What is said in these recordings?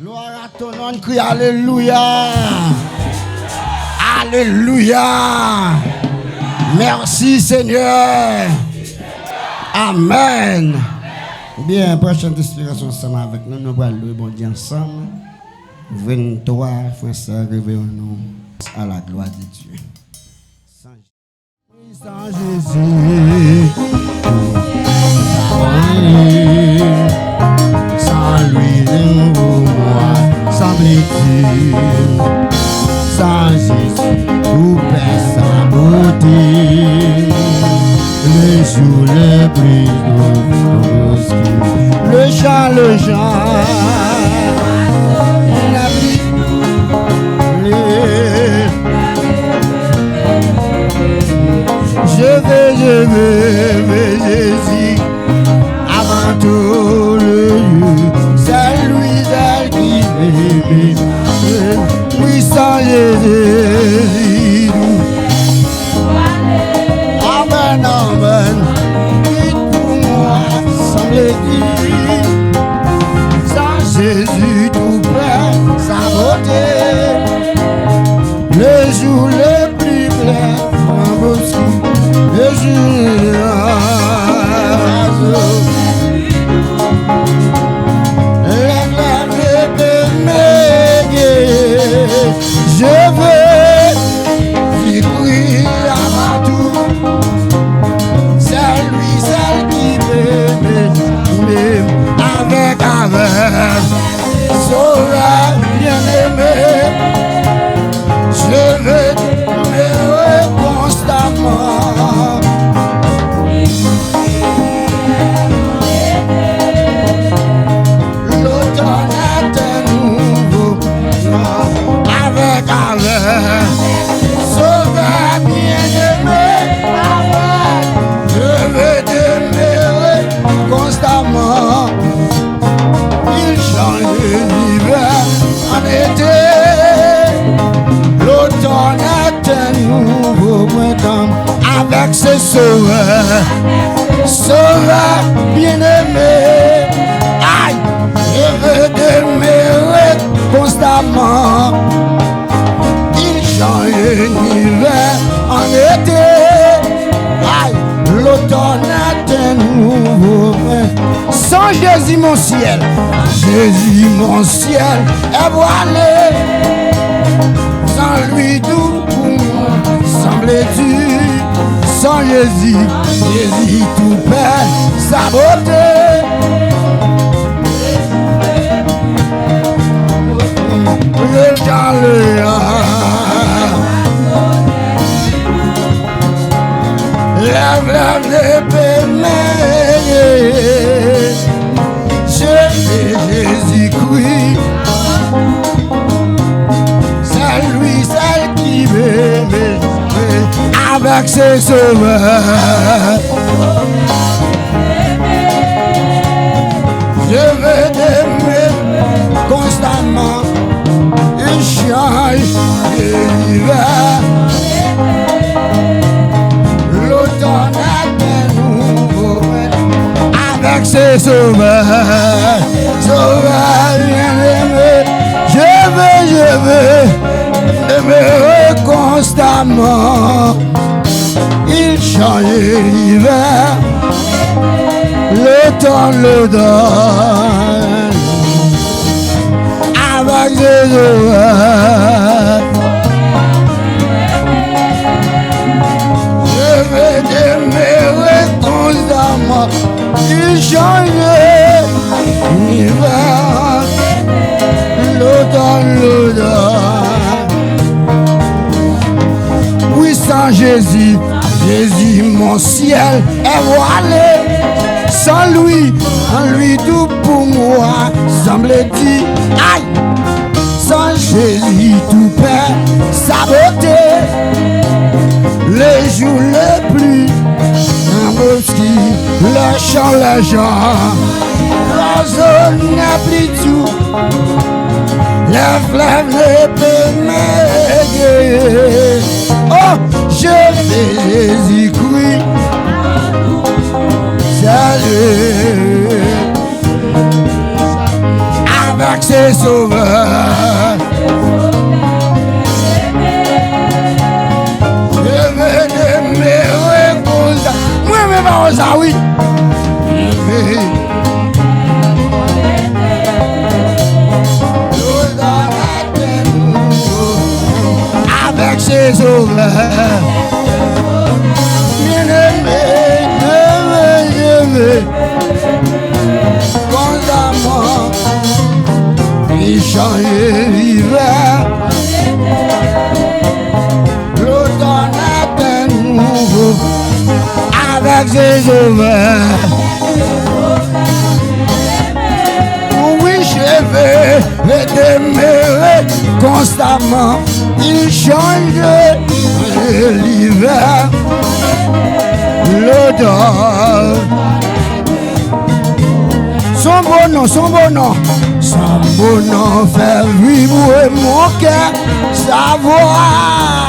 Gloire à ton nom, crie Alléluia. Alléluia. Merci Seigneur. Amen. Bien, prochaine inspiration ensemble avec nous. Nous allons louer bon Dieu ensemble. 23, frères et sœurs, réveillons-nous à la gloire de Dieu. Sans Jésus, sans lui, moi, semble-t-il. Sans Jésus, tout perd sa beauté. Le jour le plus beau, le chant, la vie, je veux Jésus avant tout le lieu. C'est lui, c'est qui m'aime. Oui, sans Jésus. Amen, amen. Vite pour moi, semble-t-il. Sans Jésus, tout perd sa beauté. Le jour le plus clair, le jour je veux vivre avant tout. C'est lui, celle qui m'aime avec sauveur bien-aimé. Je veux t'aimer constamment. L'automne est nouveau avec sauveur bien-aimé. Je veux t'aimer constamment. Il change l'hiver en été. L'automne est un nouveau printemps avec ses sauveurs, sauveurs bien-aimés. Aïe, je veux t'aimer constamment. Il change l'hiver en été. Aïe, l'automne est un nouveau printemps. Sans Jésus mon ciel, Jésus mon ciel est voilé. Sans lui tout pour moi, semble-t-il. Sans Jésus, Jésus tout perd sa beauté. Le calme, lève l'épée, je fais Jésus-Christ. C'est lui, celle qui m'aime avec ses sauveurs. Je veux t'aimer constamment. Il change l'hiver. L'automne est un nouveau avec ses sauveurs. Sauveurs bien-aimés. Je veux aimer constamment. Il change l'hiver, le temps le donne avec des oreilles. Je veux t'aimer constamment. Il change l'hiver, le donne. Oui, sans Jésus, Jésus mon ciel est voilé. Sans lui, en lui tout pour moi, semble-t-il. Aïe, sans Jésus tout perd sa beauté. Les jours les plus embosqués, le chant, l'oiseau n'a plus tout. La flamme ne peut m'aider. Oh, je fais Jésus-Christ. Salut. avec ses sauveurs. Je veux demeurer comme ça. Moi, mes parents, ça oui. Avec ses sauveurs. Bien-aimé, je veux constamment il change l'hiver. L'automne est un nouveau avec ses sauveurs. Oui, je veux demeurer constamment. Il change l'hiver, l'odeur. Son bon nom fait vibrer mon cœur, sa voix.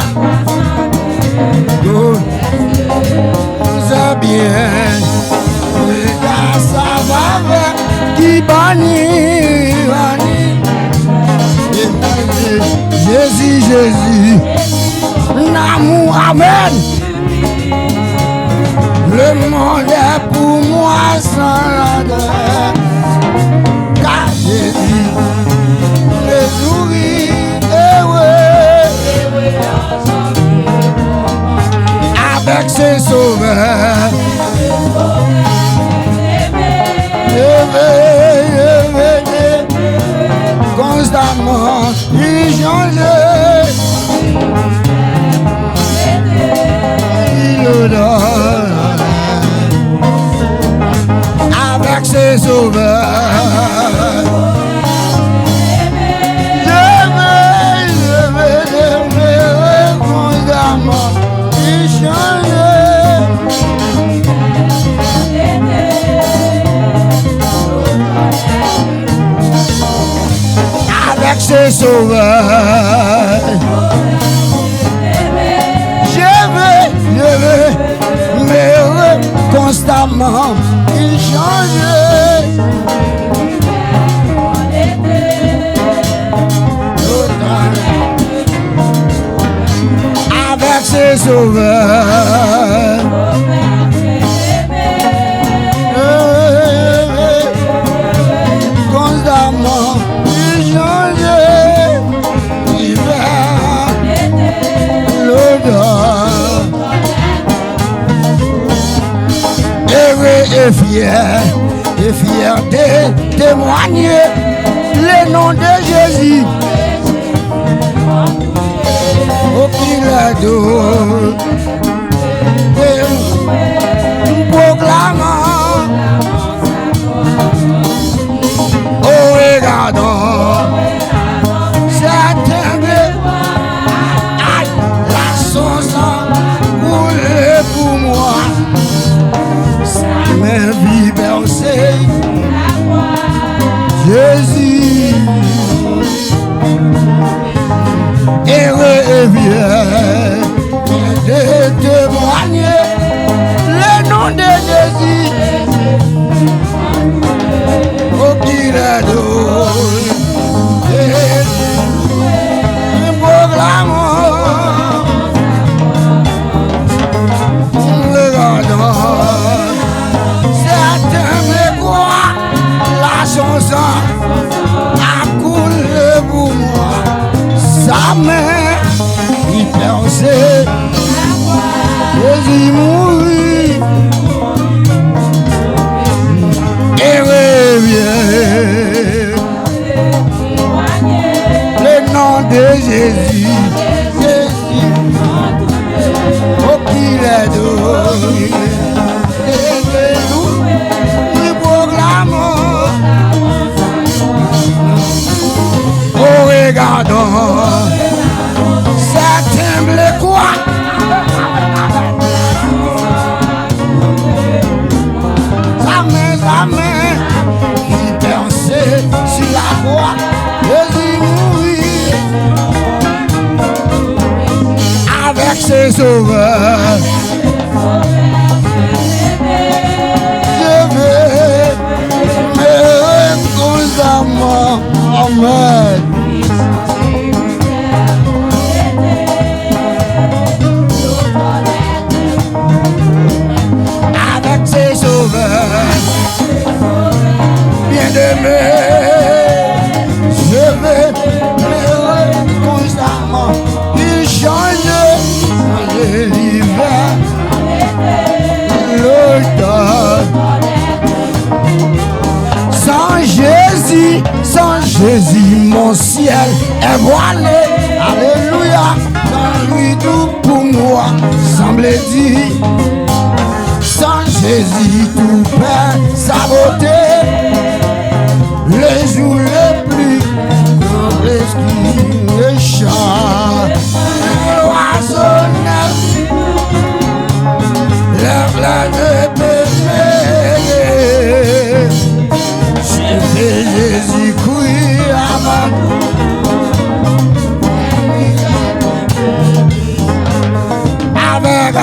C'est bien, ça va vers qui bannit. Jésus, l'amour, amen. Le monde est pour moi sans l'odeur. Car Jésus, le sourire, avec ses sauveurs. Je veux constamment il change. Il donne avec ses sauveurs. Je veux constamment il change. Avec ses sauveurs. Je veux m'aimer constamment. Il change. Avec ses sauveurs. Constamment. Et fier de témoigner le nom de Jésus. Au Pilato, proclamant, oh regardons, c'est un la sauce roule pour moi. Ma vie bercée, Jésus, et revient de témoigner le nom de Jésus. Au Pilato, nous proclamons, regardons. Son sang a coulé pour moi. Sa main il perçait. Jésus mourit et revient. Le nom de Jésus, Jésus, au Pilato. Regardons, ça tremble quoi? Sa main, il perçait sur la croix, Jésus mourit avec ses sauveurs. Je veux me constamment. Amen. Avec ses sauveurs, bien-aimés, je vais pleurer constamment. Il change l'hiver, l'automne. Sans Jésus, mon ciel est voilé. Alléluia. Sans lui, tout pour moi semble dit. Sans Jésus, tout perd sa beauté. Les jours les plus nobles qui me chantent. L'oiseau neuf, l'air de bébé. J'ai fait Jésus courir avant. Avec.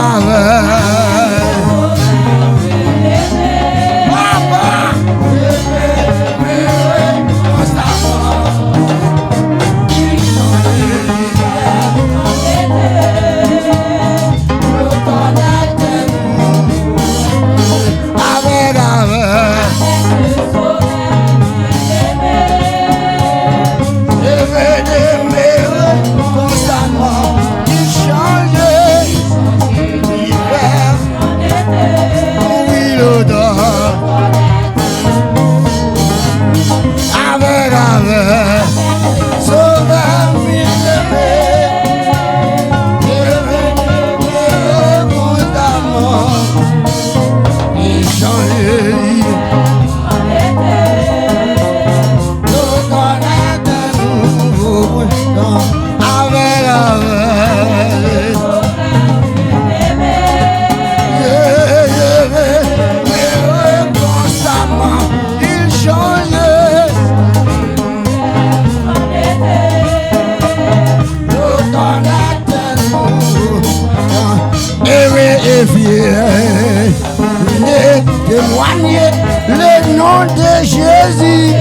Témoigner le nom de Jésus.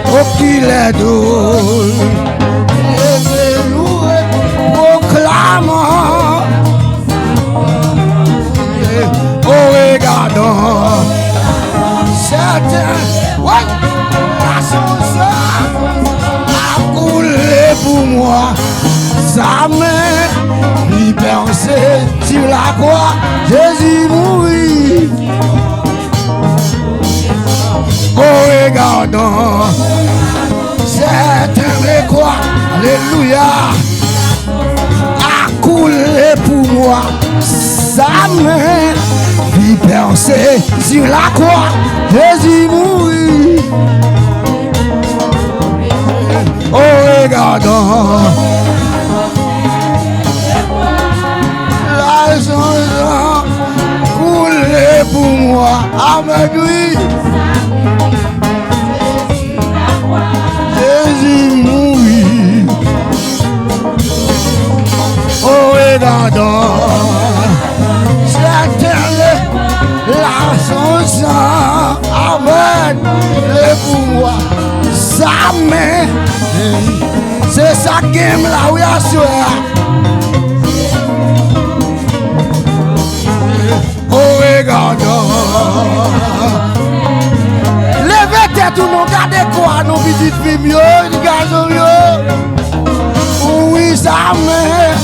Oh, qu'il est doux. Loué, proclamant. Oh, regardons. Certains, oui, la sauce a coulé pour moi. Sa main, lui percée sur la croix, Jésus mourit. Oh, regardons, certains les croix, alléluia, a coulé pour moi. Sa main, lui percée sur la croix, Jésus mourit. Oh, regardons. Son sang coulé pour moi, avec lui. Jésus mourit. Oh, regardons, certains là son sang, avec le pouvoir, sa main, c'est ça qui aime là où il y a soeur. Oh, regardons. Levez tête ou nous gardez quoi, nos petites filles mieux, les garçons mieux. Oui, sa main,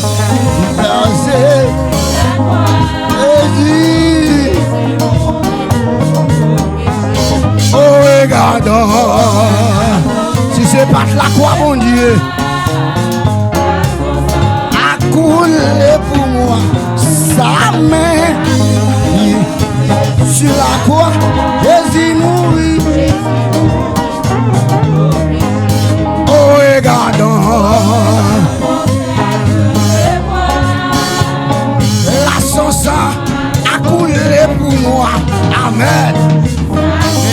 c'est Jésus. Oh, regardons. Si c'est pas la croix, mon Dieu, a coulé pour moi. Sa main sur la croix, Jésus mourit. Oh, regardons. La son sang a coulé pour moi. Amen.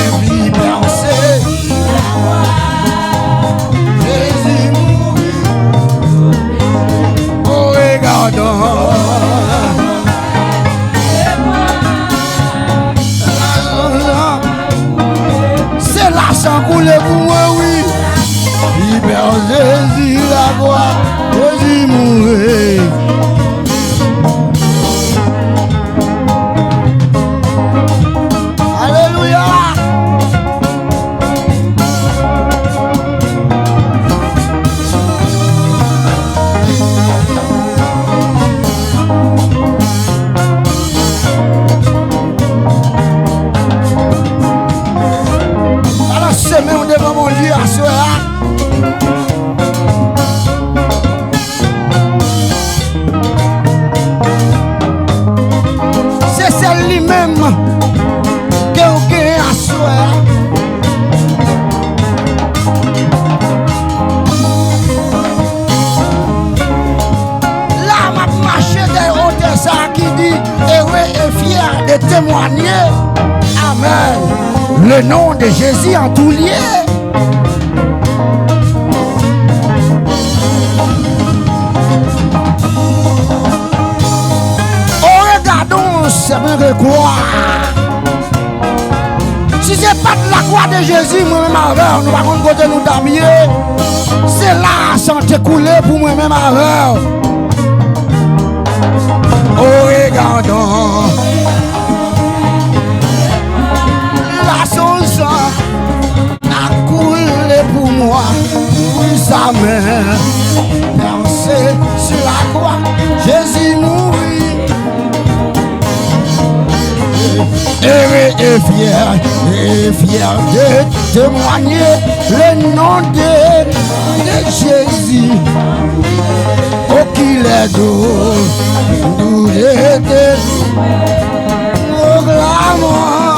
Et puis bercé. Jésus mourit. Oh, regardons. pour moi, oui. Libère Jésus la croix, Jésus mourir. Alléluia. Alors c'est même devant mon Dieu à ce là. C'est celle lui-même que vous avez à ce là. Là, m'a marché des hautes ça qui dit heureux et fier de témoigner. Amen. Le nom de Jésus en tout lieu. Oh, regardons, c'est même quoi. Si ce n'est pas de la croix de Jésus, moi-même avec, nous allons côté nous dormir. C'est là, sans t'écouler pour moi-même avec. Oh, regardons. La son sang a coulé pour moi. Oui, sa main percée sur la croix. Jésus mourit. Heureux et fier de témoigner le nom de Jésus. Oh, qu'il est doux de proclamant.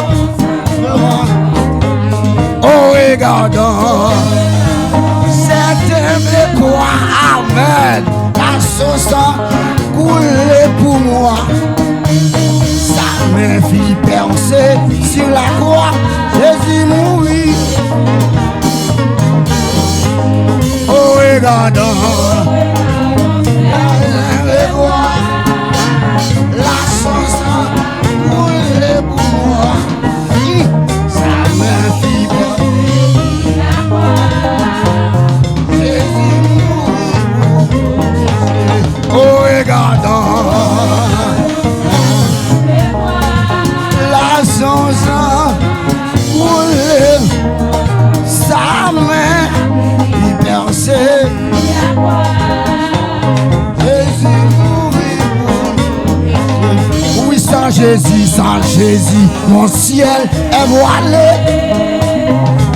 Oh, regardons cette humble croix, amen. La sauce coulée pour moi. Sa main fit percer sur la croix. Jésus mourit. Oh, regardons la croix. La sauce coulée pour moi. Sa main fit percer la croix. Jésus mourit. Oh, regardons son sang coulé, sa main y percée. Jésus mourit. Oui, sans Jésus, mon ciel est voilé.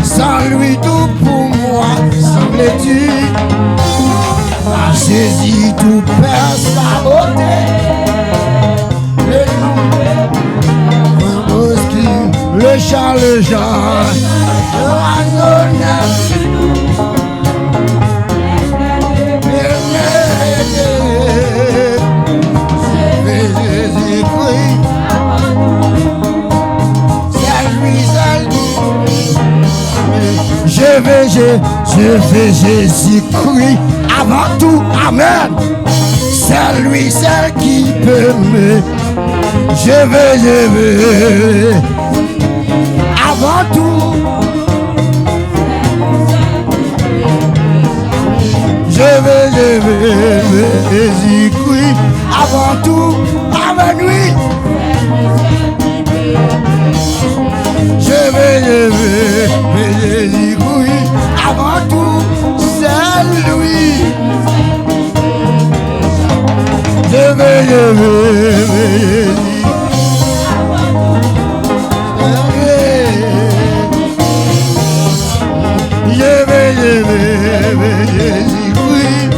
Sans lui, tout pour moi semble-tu. À Jésus, tout perd sa beauté. Le chant, l'oiseau neuf. Jésus-Christ, c'est lui seul. Je vais Jésus-Christ avant tout, amen. C'est lui seul qui peut me. Je veux. Avant tout, je vais Jésus-Christ avant tout, avec lui. Je vais Jésus-Christ avant tout, c'est lui. Je vais Jésus. Je vais Jésus-Christ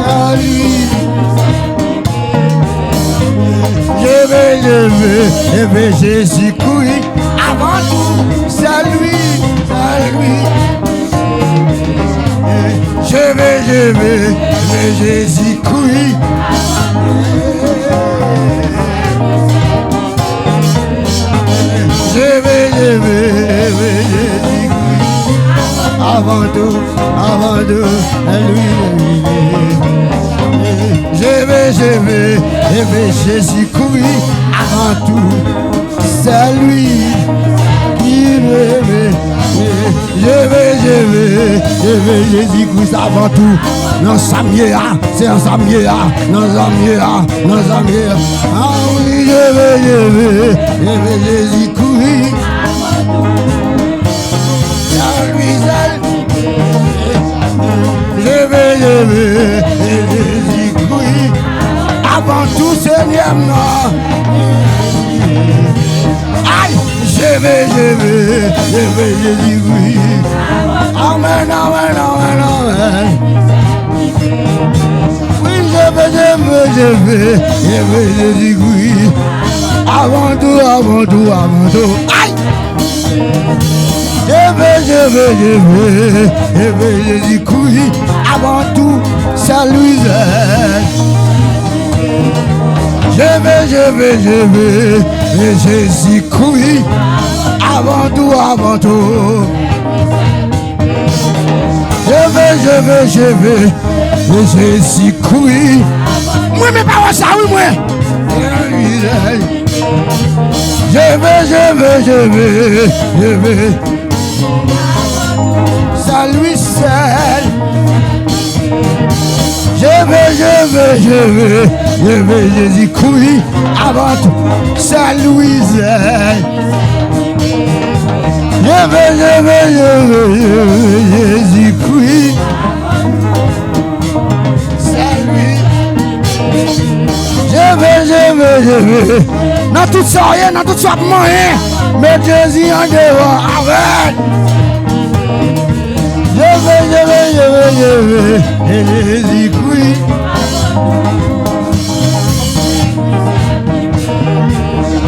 à lui. Je vais Jésus-Christ avant tout, c'est lui, c'est lui. Je vais Jésus-Christ. Je vais Jésus-Christ avant tout, lui. Je vais Jésus-Christ avant tout, c'est lui qui me met. veux Jésus-Christ avant tout. Non, Samuel, c'est un Samuel, non, Samuel, non, Samuel. Ah oui, je veux Jésus-Christ. Je veux Jésus-Christ. Avant tout, Seigneur, non. Aïe, je veux Jésus-Christ. Amen, amen, amen, amen. Oui, je veux Jésus-Christ. Avant tout. Aïe! Je veux Jésus-Christ. Avant tout, salut. Je veux Jésus-Christ. Avant tout. Je veux Jésus-Christ. Moi, mes parents, ça, oui, moi. Je veux. Ça lui seul. Je veux Jésus-Christ. Avant tout, ça lui seul. Je veux Jésus-Christ. Je veux. Dans tout ça, dans tout ça, moyen. Mais Jésus en dehors, arrête. Je veux. Jésus-Christ.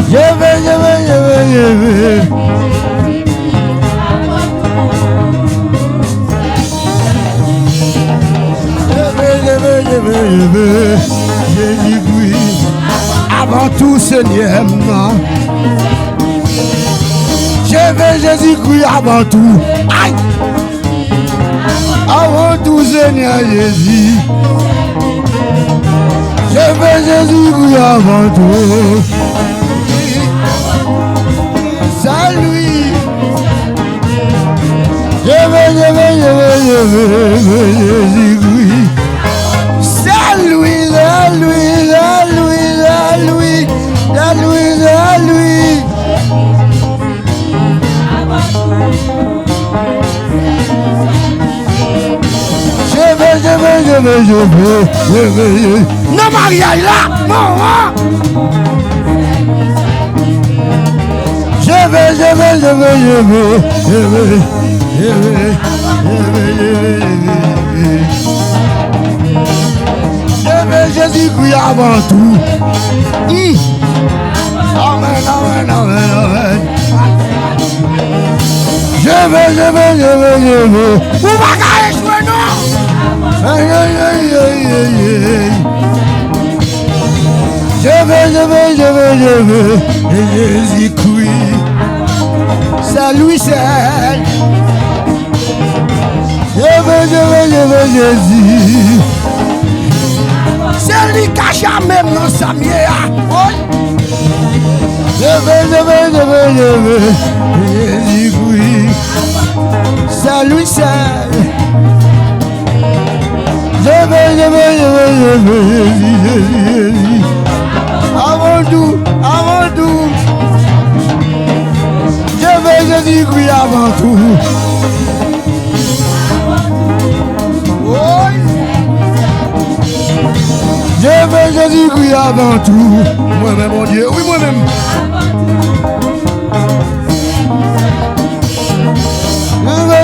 Je veux. Jésus-Christ. Avant tout, Seigneur, non. Je veux Jésus-Christ avant tout. Aïe! Avant tout, Seigneur Jésus. Je veux Jésus-Christ avant tout. Salut. Je veux Jésus-Christ. Salut. Je veux. Non, mariage là, non. Je veux Jésus-Christ avant tout. Amen. Je veux. Vous va échouer, non? Je veux. Jésus-Christ. Salut, seul. Je veux Jésus. C'est lui qui a jamais non Samuel. Je veux Jésus-Christ. Salut, seul. Je veux Jésus. Avant tout. Je veux Jésus-Christ avant tout. Je veux Jésus-Christ avant tout. Moi-même, mon Dieu. Oui, moi-même.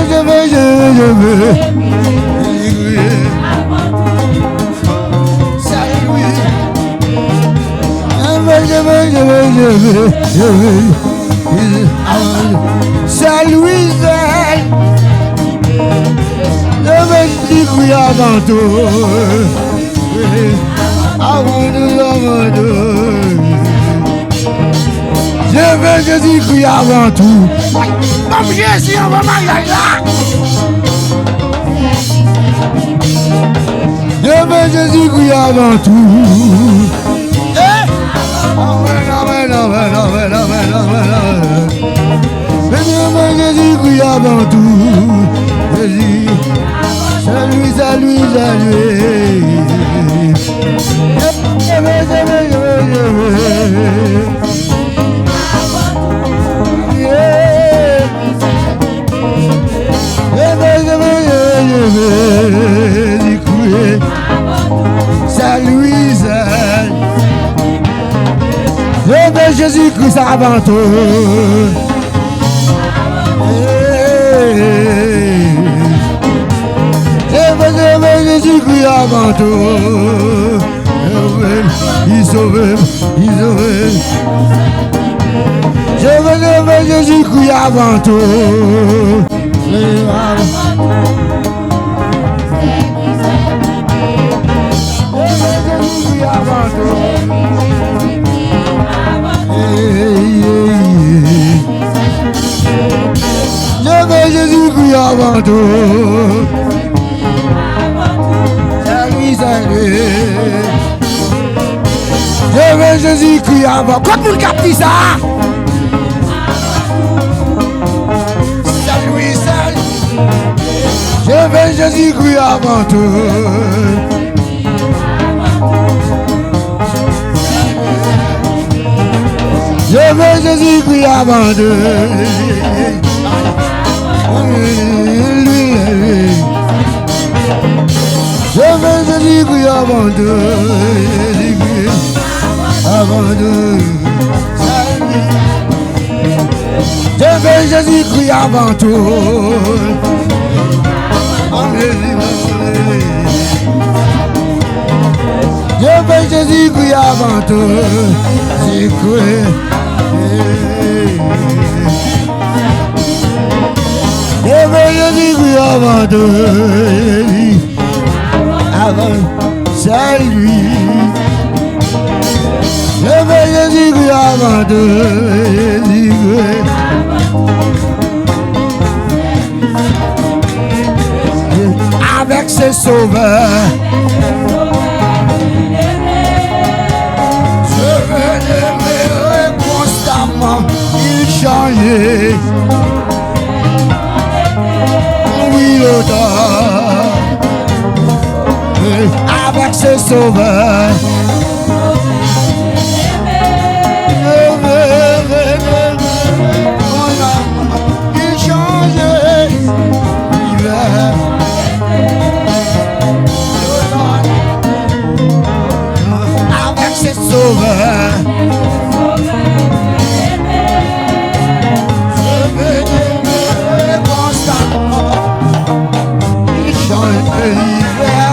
Je veux. Je veux. Salut, je veux Jésus-Christ avant tout. Avant tout. Je veux Jésus-Christ avant tout. Comme Jésus, on va marier là. Je veux Jésus-Christ avant tout. Amen. Je veux Jésus-Christ avant tout. Jésus. C'est lui, c'est lui, c'est lui. C'est lui, c'est Jésus-Christ avant tout. Jésus-Christ avant tout. Il sauve, il sauve. Je veux Jésus-Christ avant tout. Jésus-Christ avant tout. Je veux Jésus-Christ avant tout. Je veux Jésus-Christ avant. Quand vous captez ça, c'est lui seul. Je veux Jésus-Christ avant tout. Je veux Jésus-Christ avant tout. Je veux Jésus-Christ avant tout. Avant tout. Je veux Jésus-Christ avant tout. Je veux Jésus-Christ avant tout. Jésus-Christ. Je veux Jésus-Christ avant tout. Avant, c'est lui. Je veux Jésus-Christ avant tout. Avec ses sauveurs, je veux l'aimer constamment. Il changeait. Oui, l'odeur. Avec ses sauveurs, il changeait. Avec ses sauveurs, je veux l'aimer constamment. Il changeait l'hiver.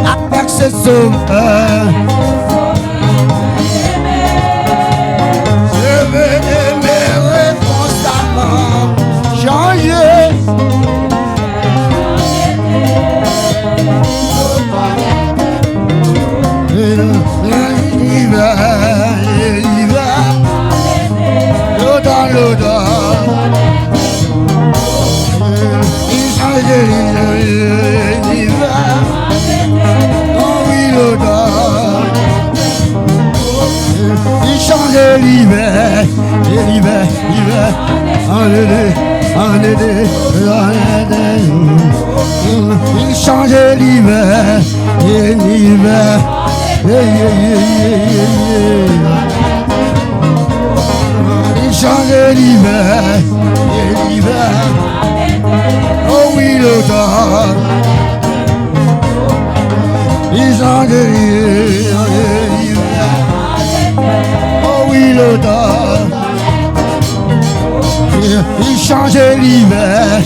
Avec ses sauveurs, je veux l'aimer constamment. Changer. L'hiver, l'odeur, il change l'hiver. Il change l'hiver, l'hiver, l'hiver, en été. Il change l'hiver, l'hiver, il change l'hiver, l'hiver, oh oui l'automne. Il change l'hiver, oh oui l'automne. Il change l'hiver,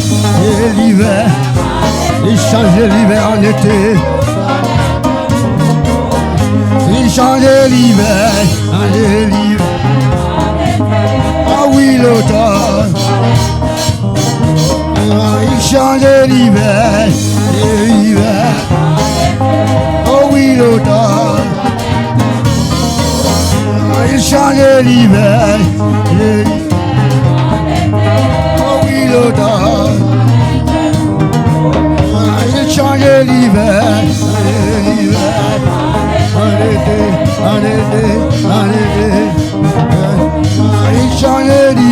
l'hiver. Il change l'hiver en été. Il change l'hiver en été. Oh oui l'automne. Il change l'hiver, l'hiver. Oh oui l'automne. Il change l'hiver, oh oui l'automne. Il change l'hiver, en été. Il change l'hiver.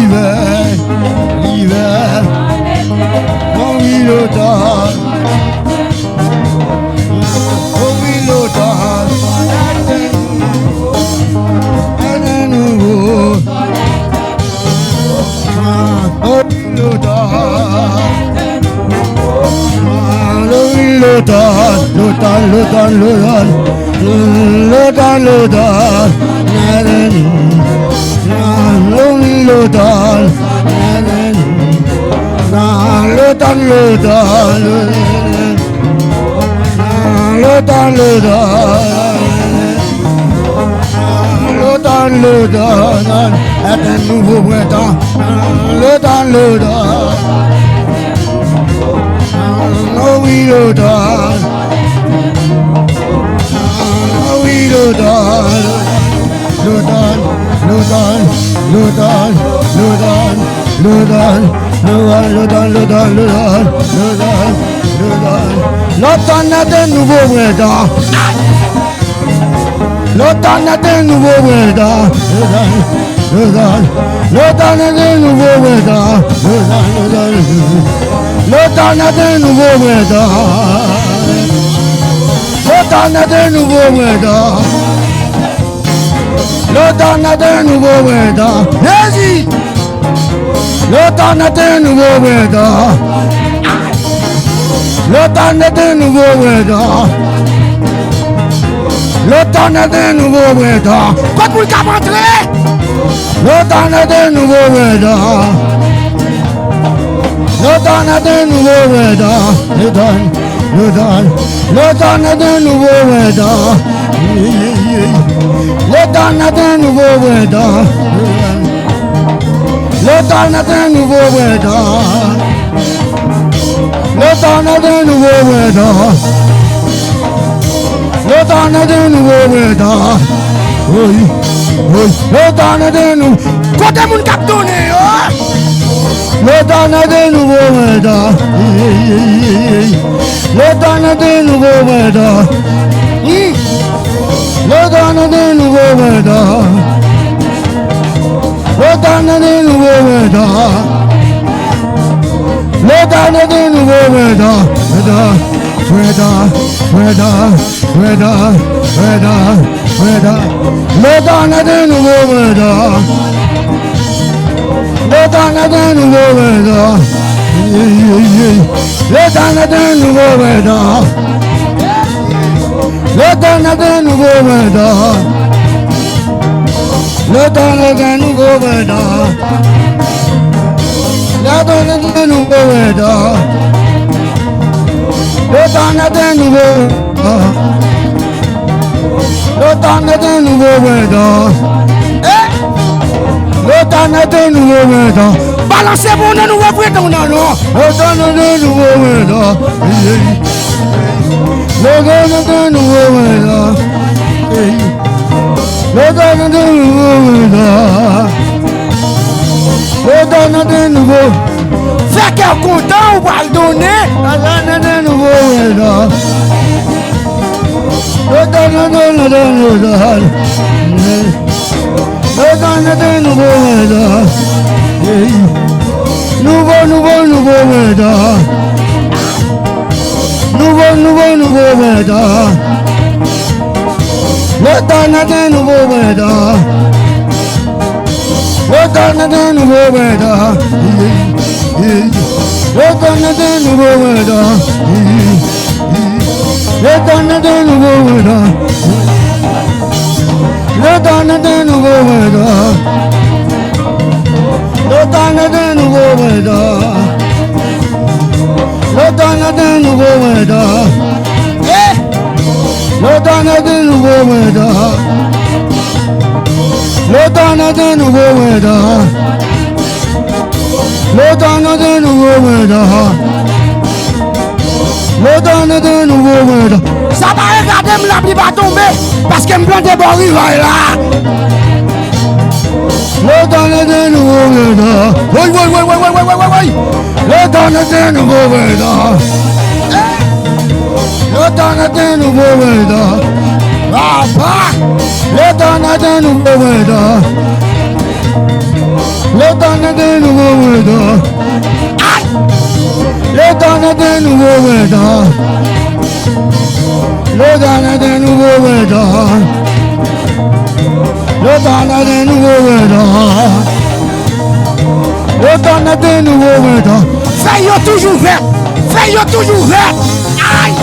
un nouveau printemps, oh oui, l'automne, oh oui, l'automne, l'automne a de nouveaux printemps. L'automne a de nouveaux printemps. L'automne a de nouveaux printemps. L'automne a de nouveaux printemps. L'automne a de nouveaux printemps. L'automne a de nouveaux printemps. Vas-y. L'automne a de nouveaux printemps. L'automne a de nouveaux printemps. L'automne a de nouveaux printemps. Pas pour le cap entrer. L'automne a de nouveaux printemps. L'automne a de nouveaux printemps. L'automne a de nouveaux printemps. L'automne a de nouveaux printemps. L'automne a de nouveaux printemps. L'automne a de nouveaux printemps. L'automne a de nouveaux printemps. Oui, oui. L'automne a de nouveaux. Côté mon cap tourné, l'automne a de nouveaux printemps. L'automne a de nouveaux printemps. L'automne a de nouveaux printemps. L'automne a de nouveaux printemps. L'automne a de nouveaux printemps. L'automne a de nouveaux printemps. L'automne a de nouveaux printemps. L'automne a de nouveaux printemps. L'automne a de nouveaux printemps. L'automne a de nouveaux printemps. L'automne a de nouveaux printemps. L'automne a de nouveaux printemps. L'automne a de nouveaux printemps. L'automne a de nouveaux printemps. Balancez pour un nouveau printemps, non? L'automne a de nouveaux printemps. L'automne a de nouveaux printemps. L'automne a de nouveaux printemps. L'automne a de nouveaux. Fait qu'elle est content ou pas le donner? L'automne a de nouveaux printemps. L'automne a de nouveaux printemps. L'automne a de nouveaux printemps. Nouveau printemps. Nouveau printemps. L'automne a de nouveaux printemps. L'automne a de nouveaux printemps. L'automne a de nouveaux printemps. L'automne a de nouveaux printemps. L'automne a de nouveaux printemps. L'automne a de nouveaux printemps. L'automne a de nouveaux printemps. L'automne a de nouveaux printemps. L'automne a de nouveaux printemps. L'automne a de nouveaux printemps. L'automne a de nouveaux printemps. Ça va regarder, la pluie va tomber parce que me plante des bords là. L'automne a de nouveaux printemps. Oui. L'automne a de nouveaux printemps. L'automne a de nouveaux printemps. L'automne a de nouveaux printemps. L'automne a de nouveaux printemps. L'automne a de nouveaux printemps. L'automne a de nouveaux printemps. L'automne a de nouveaux printemps. L'automne a de nouveaux printemps. Feuilles toujours vertes. Feuilles toujours vertes. Aïe.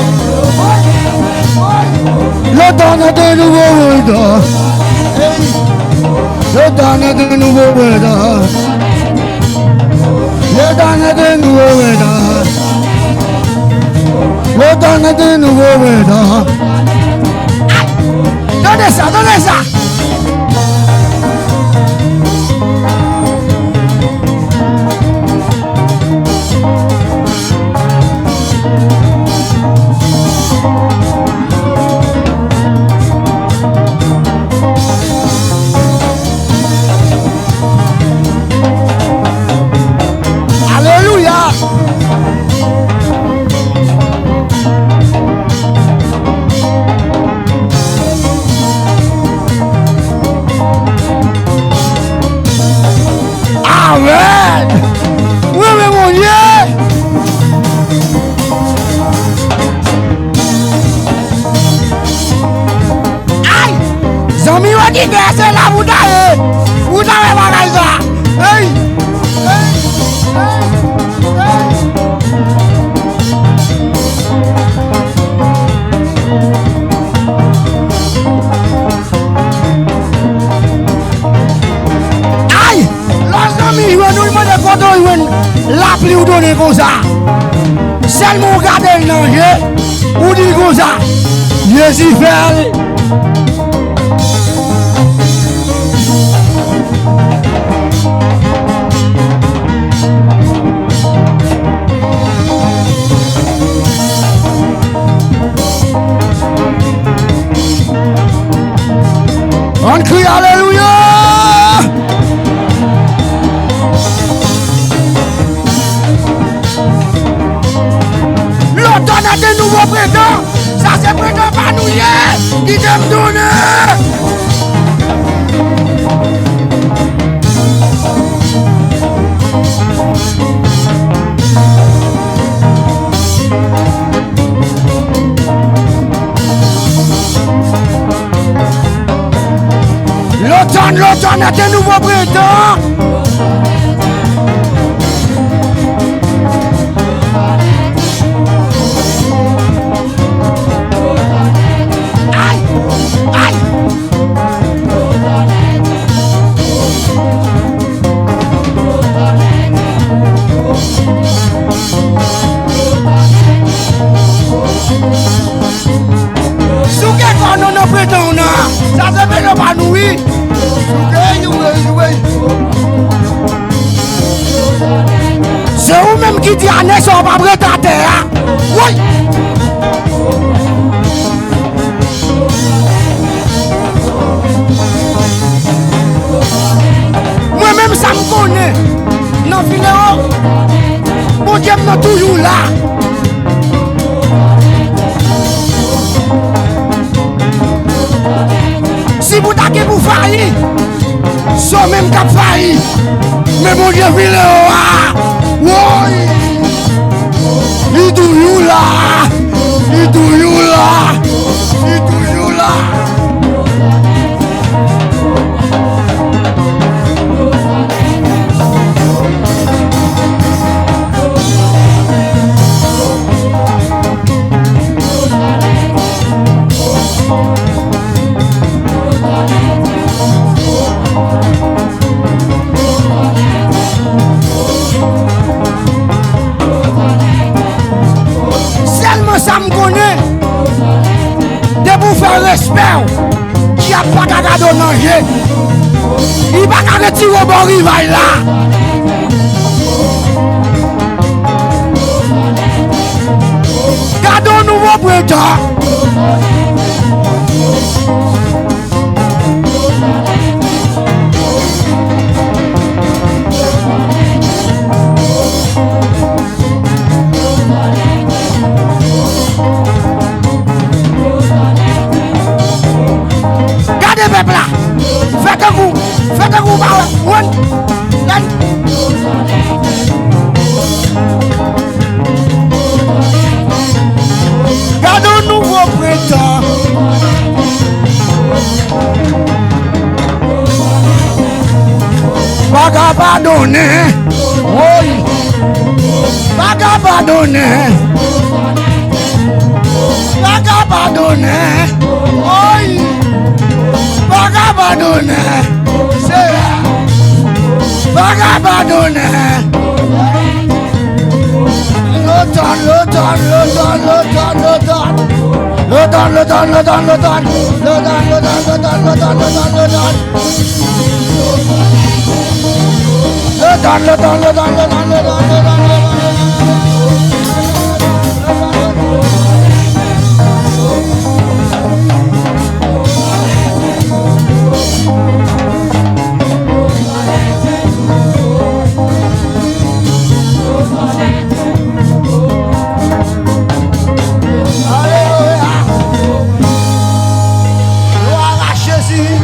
L'automne de nouveaux regards. L'automne de nouveaux regards. L'automne de nouveaux regards. L'automne de nouveaux regards. Donnez ça, donnez ça. C'est la bouteille. Bouteille bagage ça. Hey. Aïe. Les amis, nous demandons quand la pluie ou donner comme ça. Seulement regarder le danger ou dire comme ça. Jésus fait. On crie alléluia. L'automne a de nouveaux prétends. Ça c'est prétend pas nous hier. Qui t'aime donner. L'automne a de nouveaux prétends. Aïe, aïe. Souké quand on a prétend, ça se fait le panouille. C'est vous-même qui dit à Nes, on va prêter à terre. Oui. Moi-même, ça me connaît. Non, finalement, mon Dieu est toujours là. Si vous taquez pour faillir, sans même qu'à faillir. Mais mon Dieu, il est là. Oui. Il est toujours là. Il est toujours là. Il est toujours là. Ça me connaît de vous faire respect qui a pas qu'à garder manger il va qu'à retirer au bon rivail là gardons nouveau printemps peuple là, faites un coup, gardons nouveau printemps. Pas pardonner, oui, pas pardonner, pas pardonner. Vagabondone, c'est vagabondone. Jésus.